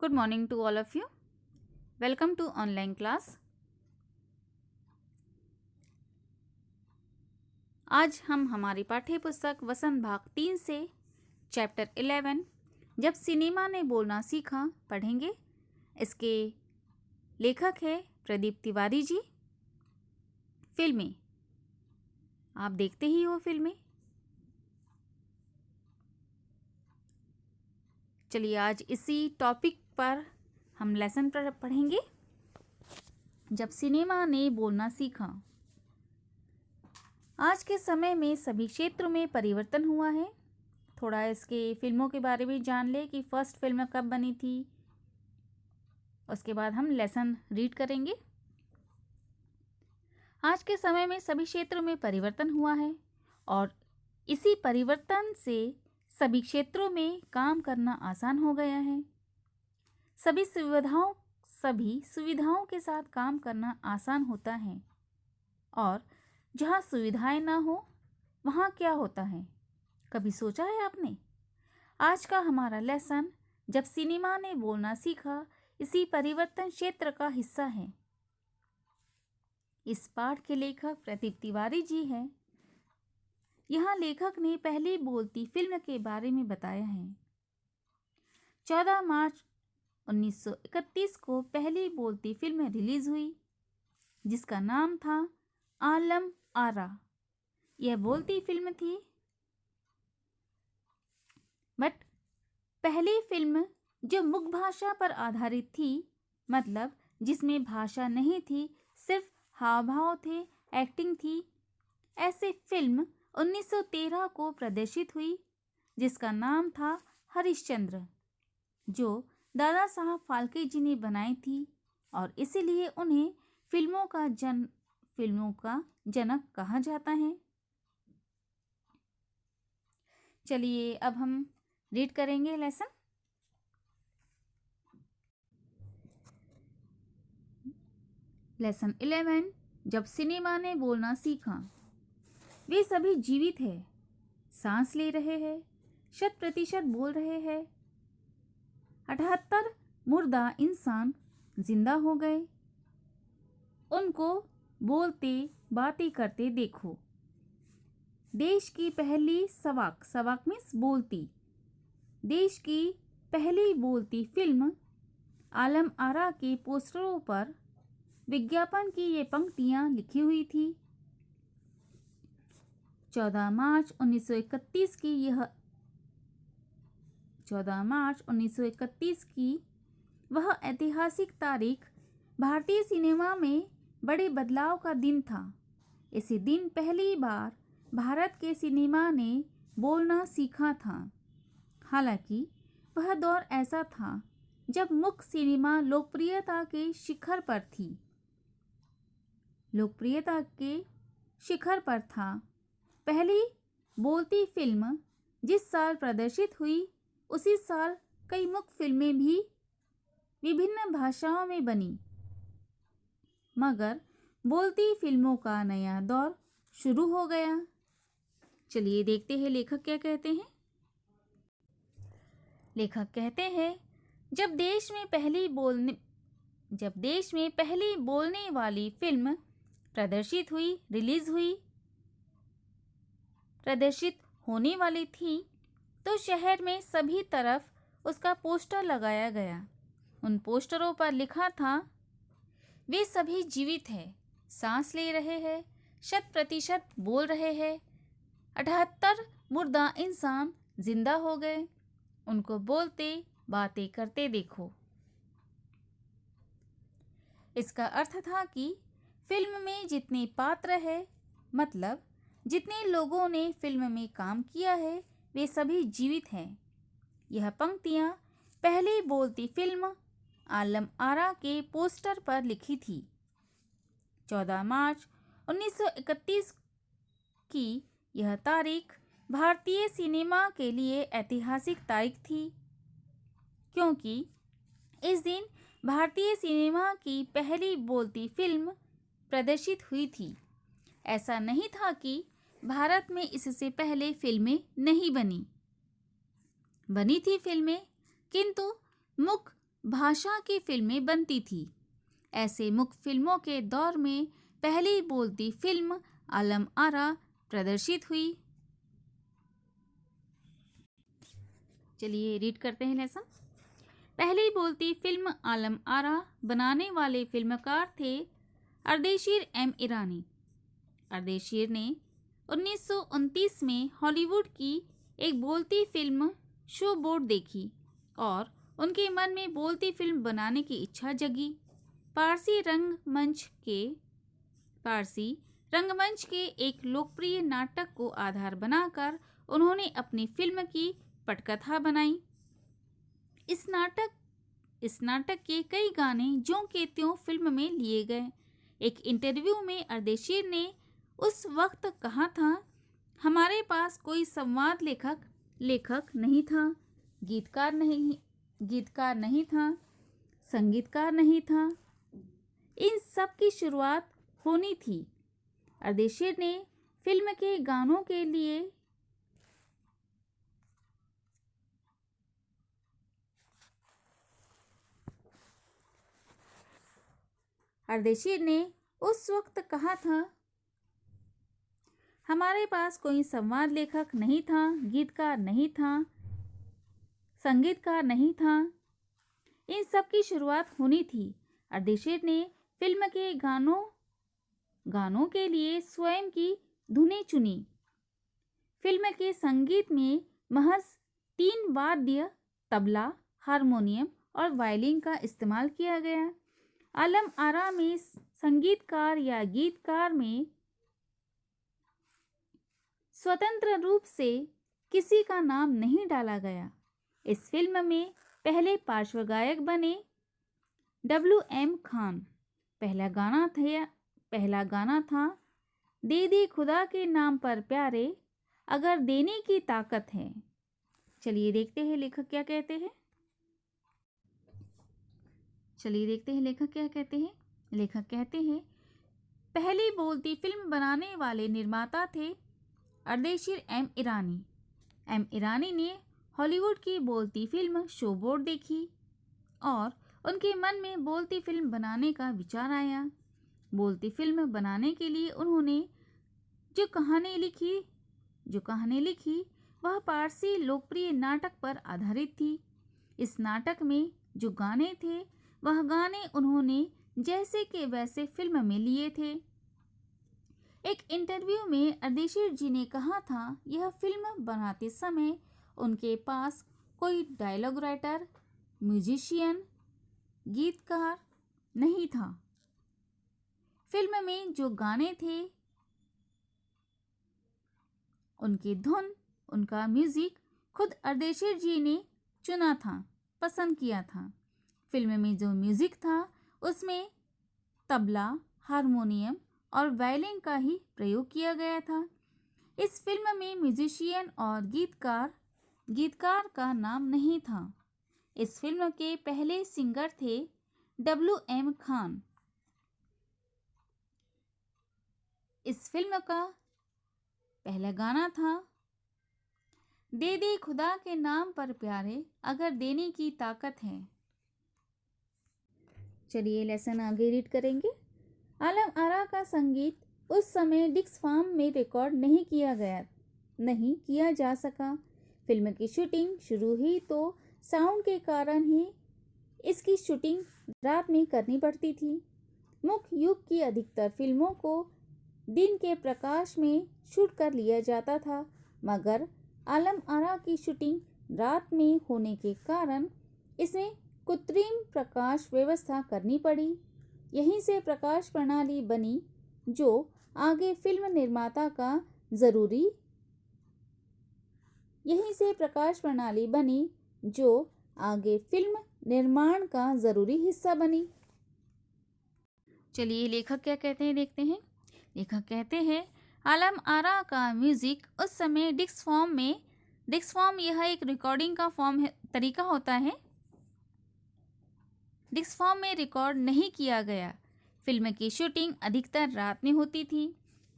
Good morning to all of you. Welcome to online class. आज हम हमारी पाठ्य पुस्तक वसंत भाग 3 से चैप्टर 11 जब सिनेमा ने बोलना सीखा पढ़ेंगे। इसके लेखक है प्रदीप तिवारी जी। फिल्में आप देखते ही हो फिल्में। चलिए आज इसी टॉपिक पर हम लेसन पढ़ेंगे। जब सिनेमा ने बोलना सीखा। आज के समय में सभी क्षेत्रों में परिवर्तन हुआ है। थोड़ा इसके फिल्मों के बारे में जान ले कि फर्स्ट फिल्म कब बनी थी। उसके बाद हम लेसन रीड करेंगे। आज के समय में सभी क्षेत्रों में परिवर्तन हुआ है और इसी परिवर्तन से सभी क्षेत्रों में काम करना आसान हो गया है। सभी सुविधाओं के साथ काम करना आसान होता है और जहाँ सुविधाएं ना हो वहाँ क्या होता है, कभी सोचा है आपने? आज का हमारा लेसन जब सिनेमा ने बोलना सीखा इसी परिवर्तन क्षेत्र का हिस्सा है। इस पाठ के लेखक प्रदीप तिवारी जी हैं। यहाँ लेखक ने पहली बोलती फिल्म के बारे में बताया है। 14 मार्च 1931 को पहली बोलती फिल्म रिलीज हुई जिसका नाम था आलम आरा। यह बोलती फिल्म थी बट पहली फिल्म जो मुख भाषा पर आधारित थी, मतलब जिसमें भाषा नहीं थी, सिर्फ हाव भाव थे, एक्टिंग थी। ऐसी फिल्म 1913 को प्रदर्शित हुई जिसका नाम था हरिश्चंद्र, जो दादा साहब फाल्के जी ने बनाई थी और इसीलिए उन्हें फिल्मों का जनक कहा जाता है। चलिए अब हम रीड करेंगे लेसन। लेसन 11 जब सिनेमा ने बोलना सीखा। वे सभी जीवित हैं, सांस ले रहे हैं, 100% बोल रहे हैं। 78 मुर्दा इंसान जिंदा हो गए। उनको बोलते बातें करते देखो। देश की पहली सवाक मीन्स बोलती, देश की पहली बोलती फिल्म आलम आरा के पोस्टरों पर विज्ञापन की ये पंक्तियां लिखी हुई थी। 14 मार्च 1931 की वह ऐतिहासिक तारीख भारतीय सिनेमा में बड़े बदलाव का दिन था। इसी दिन पहली बार भारत के सिनेमा ने बोलना सीखा था। हालांकि वह दौर ऐसा था जब मुख्य सिनेमा लोकप्रियता के शिखर पर था। पहली बोलती फिल्म जिस साल प्रदर्शित हुई उसी साल कई मुख्य फिल्में भी विभिन्न भाषाओं में बनी, मगर बोलती फिल्मों का नया दौर शुरू हो गया। चलिए देखते हैं लेखक क्या कहते हैं। लेखक कहते हैं जब देश में पहली बोलने वाली फिल्म प्रदर्शित होने वाली थी तो शहर में सभी तरफ उसका पोस्टर लगाया गया। उन पोस्टरों पर लिखा था, वे सभी जीवित हैं, सांस ले रहे हैं, 100% बोल रहे हैं। 78 मुर्दा इंसान जिंदा हो गए। उनको बोलते बातें करते देखो। इसका अर्थ था कि फिल्म में जितने पात्र हैं, मतलब जितने लोगों ने फिल्म में काम किया है, वे सभी जीवित हैं। यह पंक्तियां पहली बोलती फिल्म आलम आरा के पोस्टर पर लिखी थी। 14 मार्च 1931 की यह तारीख भारतीय सिनेमा के लिए ऐतिहासिक तारीख थी, क्योंकि इस दिन भारतीय सिनेमा की पहली बोलती फिल्म प्रदर्शित हुई थी। ऐसा नहीं था कि भारत में इससे पहले फिल्में नहीं बनी थी फिल्में, किंतु मुख्य भाषा की फिल्में बनती थी। ऐसे मुख्य फिल्मों के दौर में पहली बोलती फिल्म आलम आरा प्रदर्शित हुई। चलिए रीड करते हैं लेसन। पहली बोलती फिल्म आलम आरा बनाने वाले फिल्मकार थे अर्देशीर एम ईरानी। अर्देशीर ने 1929 में हॉलीवुड की एक बोलती फिल्म शो बोर्ड देखी और उनके मन में बोलती फिल्म बनाने की इच्छा जगी। पारसी रंगमंच के एक लोकप्रिय नाटक को आधार बनाकर उन्होंने अपनी फिल्म की पटकथा बनाई। इस नाटक के कई गाने ज्यों के त्यों फिल्म में लिए गए। एक इंटरव्यू में अर्देशीर ने उस वक्त कहा था, हमारे पास कोई संवाद लेखक नहीं था, गीतकार नहीं था, संगीतकार नहीं था। इन सब की शुरुआत होनी थी। अर्देशीर ने फिल्म के गानों के लिए अर्देशीर ने उस वक्त कहा था, हमारे पास कोई संवाद लेखक नहीं था, गीतकार नहीं था, संगीतकार नहीं था। इन सब की शुरुआत होनी थी। अर्देशीर ने फिल्म के गानों के लिए स्वयं की धुनें चुनी। फिल्म के संगीत में महज 3 वाद्य तबला, हारमोनियम और वायलिन का इस्तेमाल किया गया। आलम आरा में संगीतकार या गीतकार में स्वतंत्र रूप से किसी का नाम नहीं डाला गया। इस फिल्म में पहले पार्श्व गायक बने W.M. खान। पहला गाना था दे दी खुदा के नाम पर प्यारे, अगर देने की ताकत है। चलिए देखते हैं लेखक क्या कहते हैं। लेखक कहते हैं, पहली बोलती फिल्म बनाने वाले निर्माता थे अर्देशीर एम ईरानी ने हॉलीवुड की बोलती फिल्म शो बोर्ड देखी और उनके मन में बोलती फिल्म बनाने का विचार आया। बोलती फिल्म बनाने के लिए उन्होंने जो कहानी लिखी वह पारसी लोकप्रिय नाटक पर आधारित थी। इस नाटक में जो गाने थे वह गाने उन्होंने जैसे के वैसे फिल्म में लिए थे। एक इंटरव्यू में अर्देशीर जी ने कहा था, यह फिल्म बनाते समय उनके पास कोई डायलॉग राइटर, म्यूजिशियन, गीतकार नहीं था। फिल्म में जो गाने थे उनकी धुन, उनका म्यूजिक खुद अर्देशीर जी ने चुना था, पसंद किया था। फिल्म में जो म्यूजिक था उसमें तबला, हारमोनियम और वायलिन का ही प्रयोग किया गया था। इस फिल्म में म्यूजिशियन और गीतकार का नाम नहीं था। इस फिल्म के पहले सिंगर थे W.M. खान। इस फिल्म का पहला गाना था दे दे खुदा के नाम पर प्यारे, अगर देने की ताकत है। चलिए लेसन आगे रीड करेंगे। आलम आरा का संगीत उस समय डिक्स फार्म में रिकॉर्ड नहीं किया जा सका। फिल्म की शूटिंग शुरू हुई तो साउंड के कारण ही इसकी शूटिंग रात में करनी पड़ती थी। मुख्य युग की अधिकतर फिल्मों को दिन के प्रकाश में शूट कर लिया जाता था, मगर आलम आरा की शूटिंग रात में होने के कारण इसमें कृत्रिम प्रकाश व्यवस्था करनी पड़ी। यहीं से प्रकाश प्रणाली बनी जो आगे फिल्म निर्माण का जरूरी हिस्सा बनी। चलिए लेखक क्या कहते हैं देखते हैं। लेखक कहते हैं, आलम आरा का म्यूजिक उस समय डिक्स फॉर्म यह एक रिकॉर्डिंग का तरीका होता है। डिक्स फॉर्म में रिकॉर्ड नहीं किया गया। फिल्म की शूटिंग अधिकतर रात में होती थी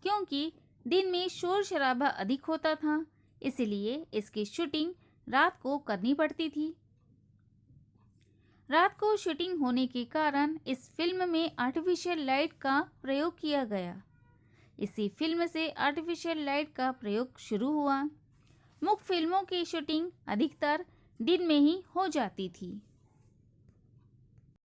क्योंकि दिन में शोर शराबा अधिक होता था, इसलिए इसकी शूटिंग रात को करनी पड़ती थी। रात को शूटिंग होने के कारण इस फिल्म में आर्टिफिशियल लाइट का प्रयोग किया गया। इसी फिल्म से आर्टिफिशियल लाइट का प्रयोग शुरू हुआ। मुख्य फिल्मों की शूटिंग अधिकतर दिन में ही हो जाती थी।